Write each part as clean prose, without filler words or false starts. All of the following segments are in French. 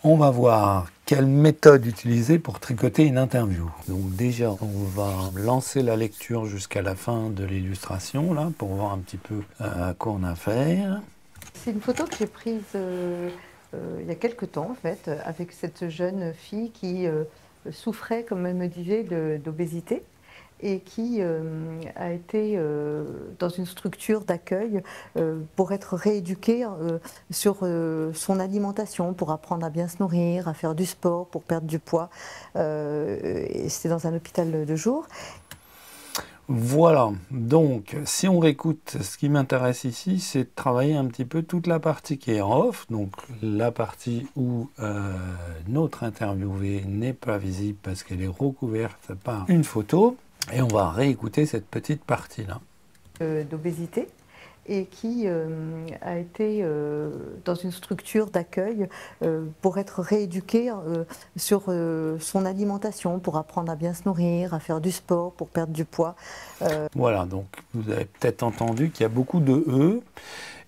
On va voir quelle méthode utiliser pour tricoter une interview. Donc déjà, on va lancer la lecture jusqu'à la fin de l'illustration, là, pour voir un petit peu à quoi on a affaire. C'est une photo que j'ai prise il y a quelques temps, en fait, avec cette jeune fille qui souffrait, comme elle me disait, d'obésité et qui a été dans une structure d'accueil pour être rééduquée sur son alimentation, pour apprendre à bien se nourrir, à faire du sport, pour perdre du poids. Et c'était dans un hôpital de jour. Voilà, donc si on réécoute, ce qui m'intéresse ici, c'est de travailler un petit peu toute la partie qui est en off, donc la partie où notre interviewée n'est pas visible parce qu'elle est recouverte par une photo, et on va réécouter cette petite partie-là. D'obésité et qui a été dans une structure d'accueil pour être rééduquée sur son alimentation, pour apprendre à bien se nourrir, à faire du sport, pour perdre du poids. Voilà, donc vous avez peut-être entendu qu'il y a beaucoup de « e ».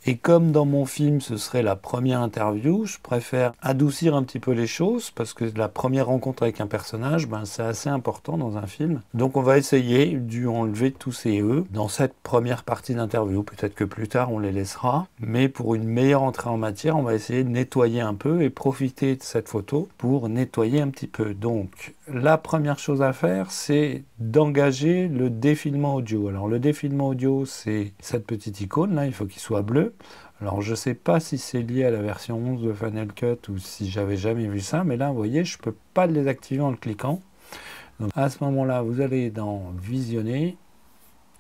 Et comme dans mon film, ce serait la première interview, je préfère adoucir un petit peu les choses parce que la première rencontre avec un personnage, ben, c'est assez important dans un film. Donc on va essayer d'enlever tous ces « e » dans cette première partie d'interview. Peut-être que plus tard, on les laissera. Mais pour une meilleure entrée en matière, on va essayer de nettoyer un peu et profiter de cette photo pour nettoyer un petit peu. Donc la première chose à faire, c'est d'engager le défilement audio. Alors le défilement audio, c'est cette petite icône là, il faut qu'il soit bleu. Alors je ne sais pas si c'est lié à la version 11 de Final Cut ou si j'avais jamais vu ça, mais là vous voyez, je ne peux pas le désactiver en le cliquant. Donc à ce moment-là, vous allez dans Visionner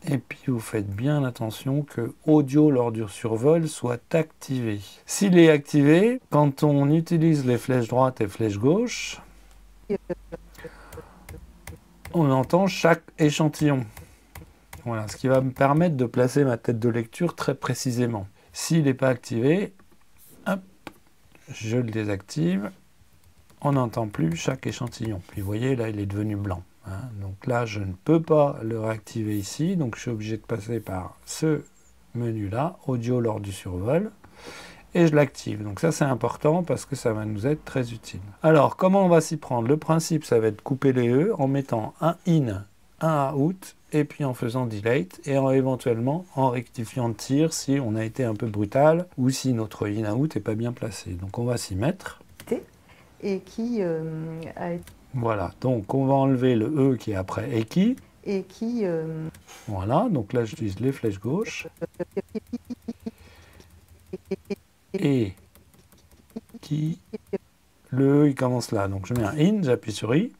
et puis vous faites bien attention que audio lors du survol soit activé. S'il est activé, quand on utilise les flèches droite et flèches gauche, on entend chaque échantillon. Voilà, ce qui va me permettre de placer ma tête de lecture très précisément. S'il n'est pas activé, hop, je le désactive. On n'entend plus chaque échantillon. Puis vous voyez, là, il est devenu blanc. Hein. Donc là, je ne peux pas le réactiver ici. Donc je suis obligé de passer par ce menu-là, audio lors du survol. Et je l'active. Donc ça, c'est important parce que ça va nous être très utile. Alors, comment on va s'y prendre? Le principe, ça va être couper les E en mettant un in, un out, et puis en faisant delete, et éventuellement en rectifiant de tir si on a été un peu brutal ou si notre in-out n'est pas bien placé. Donc on va s'y mettre. Et qui a été... Voilà, donc on va enlever le E qui est après et qui. Et qui... Voilà, donc là j'utilise les flèches gauche. Et qui. Le E il commence là, donc je mets un in, j'appuie sur I.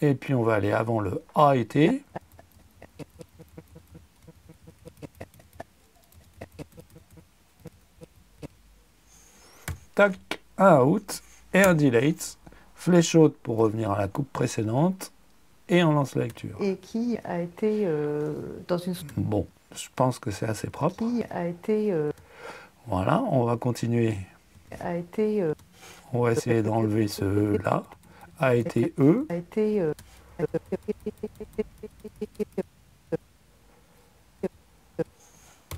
Et puis on va aller avant le A et T. Tac, un out et un delete. Flèche haute pour revenir à la coupe précédente. Et on lance la lecture. Et qui a été dans une... Bon, je pense que c'est assez propre. Qui a été... Voilà, on va continuer. A été... On va essayer d'enlever ce E là. A été E. A été...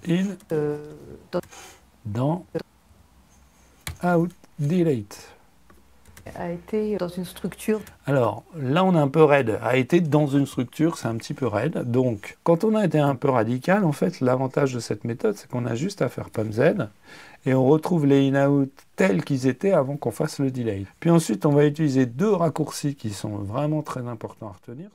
In. Dans. Out. Delete. A été dans une structure. Alors, là, on est un peu raide. A été dans une structure, c'est un petit peu raide. Donc, quand on a été un peu radical, en fait, l'avantage de cette méthode, c'est qu'on a juste à faire Pomme Z et on retrouve les in-out tels qu'ils étaient avant qu'on fasse le delay. Puis ensuite, on va utiliser deux raccourcis qui sont vraiment très importants à retenir.